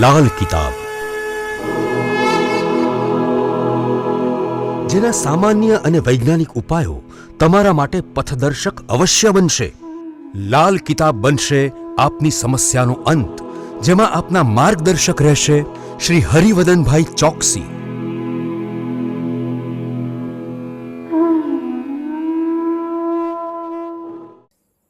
લાલ કિતાબ, જેના સામાન્ય અને વૈજ્ઞાનિક ઉપાયો તમારા માટે પથદર્શક અવશ્ય બનશે. લાલ કિતાબ બનશે આપની સમસ્યાનો અંત, જેમાં આપના માર્ગદર્શક રહેશે શ્રી હરિવદનભાઈ ચોકસી.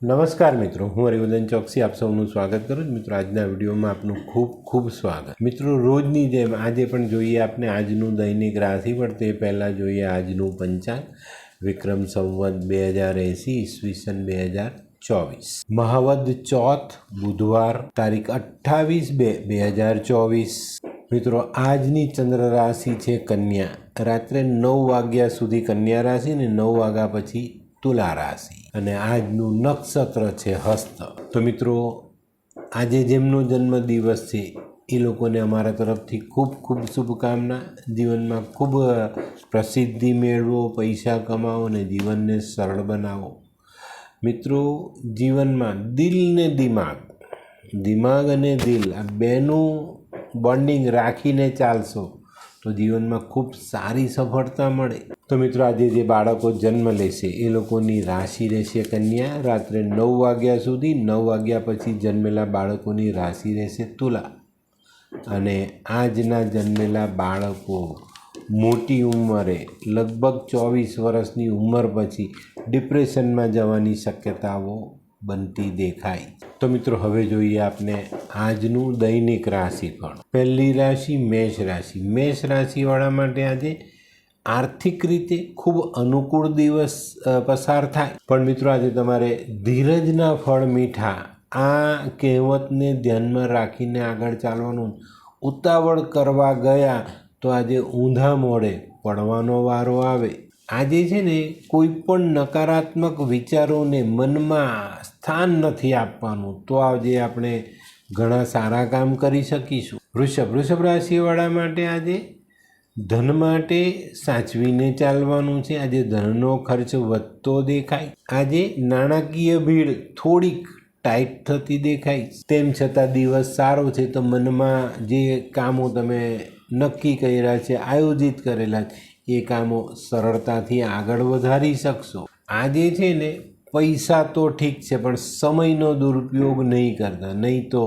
નમસ્કાર મિત્રો, હું હરિવદન ચોકસી આપ સૌનું સ્વાગત કરું છું. મિત્રો, આજના વિડીયોમાં આપનું ખૂબ ખૂબ સ્વાગત. મિત્રો, રોજની જેમ આજે પણ જોઈએ આપણે આજનું દૈનિક રાશિફળ. તે પહેલાં જોઈએ આજનું પંચાંગ. વિક્રમ સંવત 2080 ઈસવીસન 2024, મહાવદ ચોથ, બુધવાર, તારીખ 28/2/2024. મિત્રો, આજની ચંદ્ર રાશિ છે કન્યા. રાત્રે 9 વાગ્યા સુધી કન્યા રાશિ ને 9 વાગ્યા પછી તુલા રાશિ, અને આજનું નક્ષત્ર છે હસ્ત. તો મિત્રો, આજે જેમનો જન્મદિવસ છે એ લોકોને અમારા તરફથી ખૂબ ખૂબ શુભકામના. જીવનમાં ખૂબ પ્રસિદ્ધિ મેળવો, પૈસા કમાવો અને જીવનને સરળ બનાવો. મિત્રો, જીવનમાં દિલ ને દિમાગ અને દિલ આ બેનું બોન્ડિંગ રાખીને ચાલશો તો જીવનમાં ખૂબ સારી સફળતા મળે. તો મિત્રો, આજે જે બાળકો જન્મ લેશે એ લોકોની રાશિ રહેશે કન્યા. રાત્રે 9 વાગ્યા સુધી, 9 વાગ્યા પછી જન્મેલા બાળકોની રાશિ રહેશે તુલા. અને આજના જન્મેલા બાળકો મોટી ઉંમરે લગભગ 24 વર્ષની ઉંમર પછી ડિપ્રેશનમાં જવાની શક્યતાઓ બનતી દેખાય. તો મિત્રો, હવે જોઈએ આપણે આજનું દૈનિક રાશિફળ. પહેલી રાશિ મેષ રાશિ. મેષ રાશિવાળા માટે આજે આર્થિક રીતે ખૂબ અનુકૂળ દિવસ પસાર થાય. પણ મિત્રો, આજે તમારે ધીરજના ફળ મીઠા આ કહેવતને ધ્યાનમાં રાખીને આગળ ચાલવાનું. ઉતાવળ કરવા ગયા તો આજે ઊંધા મોડે પડવાનો વારો આવે. આજે છે ને કોઈ પણ નકારાત્મક વિચારોને મનમાં સ્થાન નથી આપવાનું. તો આજે આપણે ઘણા સારા કામ કરી શકીશું. વૃષભ રાશિવાળા માટે આજે ધન માટે સાચવીને ચાલવાનું છે. આજે ધનનો ખર્ચ વધતો દેખાય. આજે નાણાકીય ભીડ થોડીક ટાઈટ થતી દેખાય. તેમ છતાં દિવસ સારો છે. તો મનમાં જે કામો તમે નક્કી કર્યા છે, આયોજિત કરેલા છે, એ કામો સરળતાથી આગળ વધારી શકશો. આજે છે ને પૈસા તો ઠીક છે, પણ સમયનો દુરુપયોગ નહીં કરતા, નહીં તો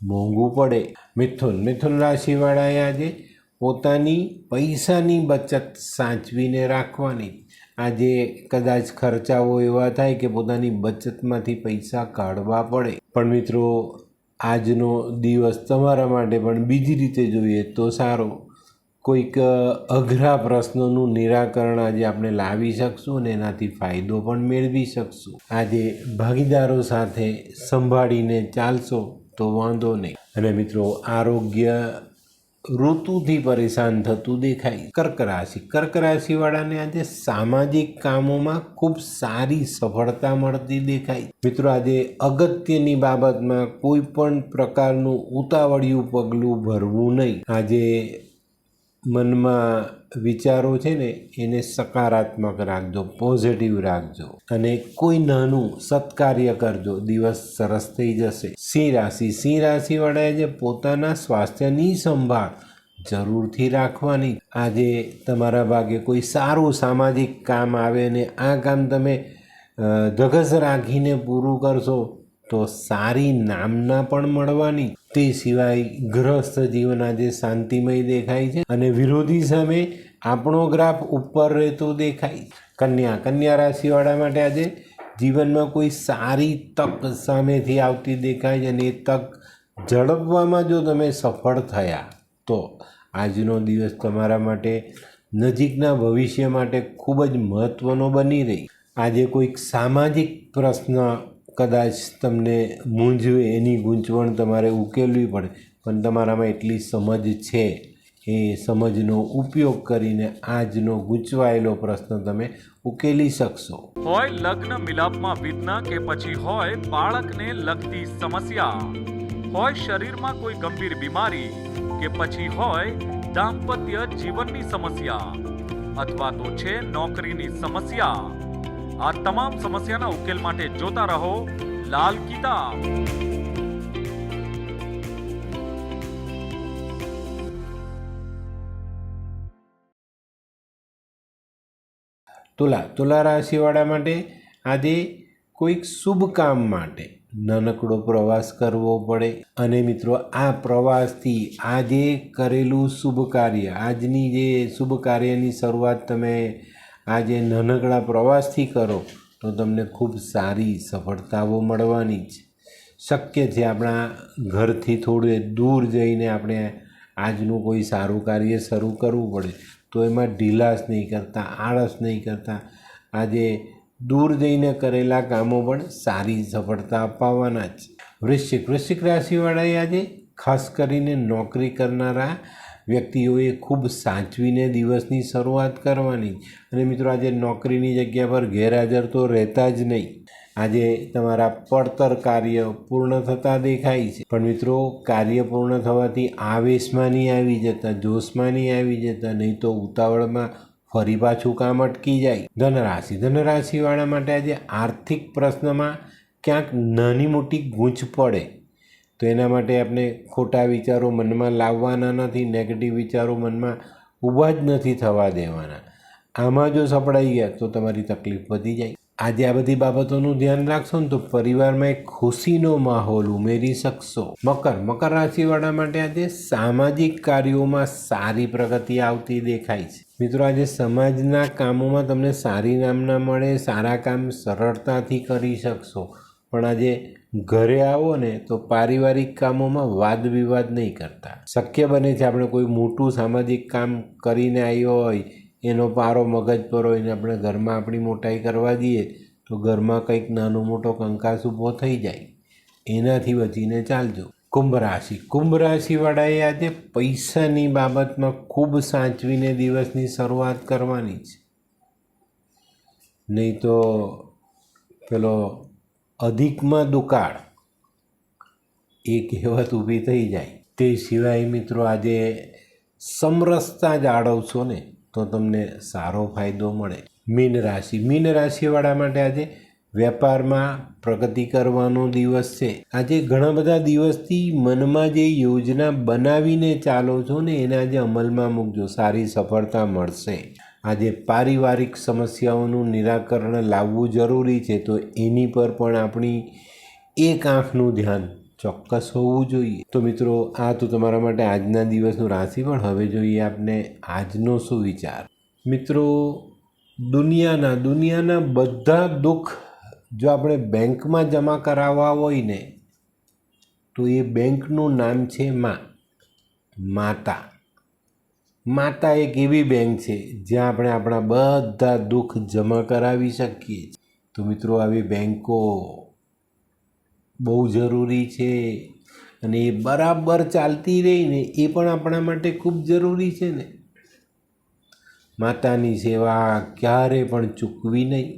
મોંઘું પડે. મિથુન રાશિવાળાએ આજે પોતાની પૈસાની બચત સાચવીને રાખવાની. આજે કદાચ ખર્ચાઓ એવા થાય કે પોતાની બચતમાંથી પૈસા કાઢવા પડે. પણ મિત્રો, આજનો દિવસ તમારા માટે પણ બીજી રીતે જોઈએ તો સારો. કોઈક અઘરા પ્રશ્નોનું નિરાકરણ આજે આપણે લાવી શકશું અને એનાથી ફાયદો પણ મેળવી શકશું. આજે ભાગીદારો સાથે સંભાળીને ચાલશો તો વાંધો નહીં. અને મિત્રો, આરોગ્ય ઋતુથી પરેશાન થતું દેખાય. કર્ક રાશિવાળાને આજે સામાજિક કામોમાં ખૂબ સારી સફળતા મળતી દેખાય. મિત્રો, આજે અગત્યની બાબતમાં કોઈ પણ પ્રકારનું ઉતાવળિયું પગલું ભરવું નહીં. આજે મનમાં વિચારો છે ને એને સકારાત્મક રાખજો, પોઝિટિવ રાખજો, અને કોઈ નાનું સત્કાર્ય કરજો. દિવસ સરસ થઈ જશે. સિંહ રાશિવાળાએ જે પોતાના સ્વાસ્થ્યની સંભાળ જરૂરથી રાખવાની. આજે તમારા ભાગે કોઈ સારું સામાજિક કામ આવે અને આ કામ તમે ધગશ રાખીને પૂરું કરશો તો સારી નામના પણ મળવાની. તે સિવાય ગૃહસ્થ જીવન આજે શાંતિમય દેખાય છે અને વિરોધી સામે આપણો ગ્રાફ ઉપર રહેતો દેખાય. કન્યા રાશિવાળા માટે આજે જીવનમાં કોઈ સારી તક સામેથી આવતી દેખાય છે, અને એ તક ઝડપવામાં જો તમે સફળ થયા તો આજનો દિવસ તમારા માટે નજીકના ભવિષ્ય માટે ખૂબ જ મહત્ત્વનો બની રહી. આજે કોઈક સામાજિક પ્રશ્ન કદાચ તમને મૂંઝવે, એની ગૂંચવણ તમારે ઉકેલવી પડે, પણ તમારામાં એટલી સમજ છે, એ સમજનો ઉપયોગ કરીને આજનો ગૂંચવાયેલો પ્રશ્ન તમે ઉકેલી શકશો. હોય લગ્ન મિલાપમાં વિઘ્ન કે પછી હોય બાળકને લગતી સમસ્યા, હોય શરીરમાં કોઈ ગંભીર બીમારી કે પછી હોય દાંપત્ય જીવનની સમસ્યા, અથવા તો છે નોકરીની સમસ્યા, આ તમામ સમસ્યાના ઉકેલ માટે જોતા રહો લાલ કિતાબ. તુલા રાશિવાળા માટે આજે કોઈક શુભ કામ માટે નાનકડો પ્રવાસ કરવો પડે અને મિત્રો આ પ્રવાસથી આજે કરેલું શુભ કાર્ય, આજની જે શુભ કાર્યની શરૂઆત તમે આજે નાનકડા પ્રવાસથી કરો તો તમને ખૂબ સારી સફળતાઓ મળવાની જ શક્ય છે. આપણા ઘરથી થોડું દૂર જઈને આપણે આજનું કોઈ સારું કાર્ય શરૂ કરવું પડે તો એમાં ઢીલાશ નહીં કરતા, આળસ નહીં કરતા આજે દૂર જઈને કરેલા કામો પણ સારી સફળતા અપાવવાના જ. વૃશ્ચિક રાશિવાળાએ આજે ખાસ કરીને નોકરી કરનારા વ્યક્તિઓએ ખૂબ સાચવીને દિવસની શરૂઆત કરવાની અને મિત્રો આજે નોકરીની જગ્યા પર ગેરહાજર તો રહેતા જ નહીં. આજે તમારા પડતર કાર્ય પૂર્ણ થતાં દેખાય છે, પણ મિત્રો કાર્ય પૂર્ણ થવાથી આવેશમાં નહીં આવી જતા, જોશમાં નહીં આવી જતા, નહીં તો ઉતાવળમાં ફરી પાછું કામ અટકી જાય. ધનરાશિવાળા માટે આજે આર્થિક પ્રશ્નમાં ક્યાંક નાની મોટી ગૂંચ પડે તો એના માટે આપણે ખોટા વિચારો મનમાં લાવવાના નથી, નેગેટિવ વિચારો મનમાં ઊભા જ નથી થવા દેવાના. આમાં જો સપડાઈ ગયા તો તમારી તકલીફ વધી જાય. આજે આ બધી બાબતોનું ધ્યાન રાખશો ને તો પરિવારમાં એક ખુશીનો માહોલ ઉમેરી શકશો. મકર રાશિવાળા માટે આજે સામાજિક કાર્યોમાં સારી પ્રગતિ આવતી દેખાય છે. મિત્રો આજે સમાજના કામોમાં તમને સારી નામના મળે, સારા કામ સરળતાથી કરી શકશો. પણ આજે ઘરે આવો ને તો પારિવારિક કામોમાં વાદ વિવાદ નહીં કરતા. શક્ય બને છે આપણે કોઈ મોટું સામાજિક કામ કરીને આવ્યો હોય એનો પારો મગજ પર હોય ને આપણે ઘરમાં આપણી મોટાઈ કરવા દઈએ તો ઘરમાં કંઈક નાનો મોટો કંકાસ ઊભો થઈ જાય. એનાથી બચીને ચાલજો. કુંભ રાશિવાળાએ આજે પૈસાની બાબતમાં ખૂબ સાચવીને દિવસની શરૂઆત કરવાની છે, નહીં તો પેલો અધિકમાં દુકાળ એ કહેવત ઊભી થઈ જાય. તે સિવાય મિત્રો આજે સમરસતા જાળવશો ને તો તમને સારો ફાયદો મળે. મીન રાશિવાળા માટે આજે વેપારમાં પ્રગતિ કરવાનો દિવસ છે. આજે ઘણા બધા દિવસથી મનમાં જે યોજના બનાવીને ચાલો છો ને એને આજે અમલમાં મૂકજો, સારી સફળતા મળશે. આજે પારિવારિક સમસ્યાઓનું નિરાકરણ લાવવું જરૂરી છે તો એની પર પણ આપણી એક આંખનું ધ્યાન ચોક્કસ હોવું જોઈએ. તો મિત્રો આ તો તમારા માટે આજના દિવસનું રાશિફળ. હવે જોઈએ આપણે આજનો શું વિચાર. મિત્રો દુનિયાના બધા દુઃખ જો આપણે બેંકમાં જમા કરાવવા હોય ને તો એ બેંકનું નામ છે માતા. માતા એક એવી બેંક છે જ્યાં આપણે આપણા બધા દુઃખ જમા કરાવી શકીએ. તો મિત્રો આવી બેંકો બહુ જરૂરી છે અને એ બરાબર ચાલતી રહીને એ પણ આપણા માટે ખૂબ જરૂરી છે ને. માતાની સેવા ક્યારે પણ ચૂકવી નહીં.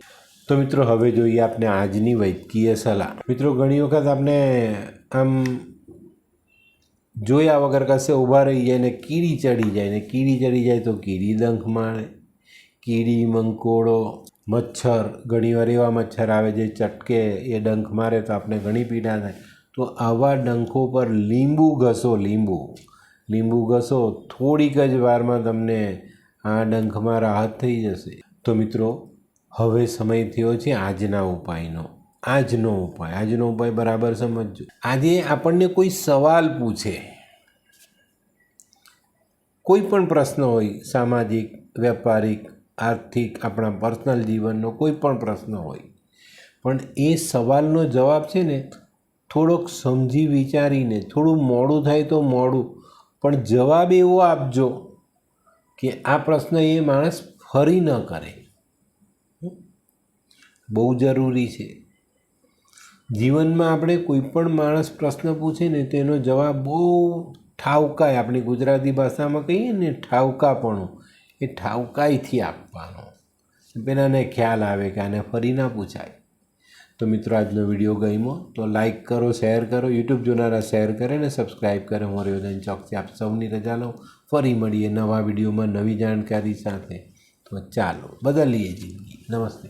તો મિત્રો હવે જોઈએ આપણે આજની વૈદ્યકીય સલાહ. મિત્રો ઘણી વખત આપણે આમ જોયા વગર કશે ઊભા રહી જાય ને કીડી ચડી જાય ને કીડી ચડી જાય તો કીડી ડંખ મારે. કીડી, મંકોડો, મચ્છર, ઘણીવાર એવા મચ્છર આવે જે ચટકે એ ડંખ મારે તો આપણે ઘણી પીડા થાય. તો આવા ડંખો પર લીંબુ ઘસો, થોડીક જ વારમાં તમને આ ડંખમાં રાહત થઈ જશે. તો મિત્રો હવે સમય થયો છે આજના ઉપાયનો. આજનો ઉપાય બરાબર સમજજો. આજે આપણને કોઈ સવાલ પૂછે, કોઈ પણ પ્રશ્ન હોય, સામાજિક, વ્યાપારિક, આર્થિક, આપણા પર્સનલ જીવનનો કોઈ પણ પ્રશ્ન હોય, પણ એ સવાલનો જવાબ છે ને થોડોક સમજી વિચારીને, થોડું મોડું થાય તો મોડું, પણ જવાબ એવો આપજો કે આ પ્રશ્ન એ માણસ ફરી ન કરે. બહુ જરૂરી છે. જીવનમાં આપણે કોઈ પણ માણસ પ્રશ્ન પૂછે ને તેનો જવાબ બહુ ઠાવકાય, આપણી ગુજરાતી ભાષામાં કહીએ ને ઠાવકાપણું, એ ઠાવકાઈથી આપવાનો. પેલાને ખ્યાલ આવે કે આને ફરી ના પૂછાય. તો મિત્રો આજનો વિડીયો ગમ્યો તો લાઈક કરો, શેર કરો, યુટ્યુબ જોનારા શેર કરે ને સબસ્ક્રાઈબ કરે. હું હરિવર્ધન ચોકસી આપ સૌની રજા લઉં. ફરી મળીએ નવા વિડીયોમાં નવી જાણકારી સાથે. તો ચાલો બદલીએ જિંદગી. નમસ્તે.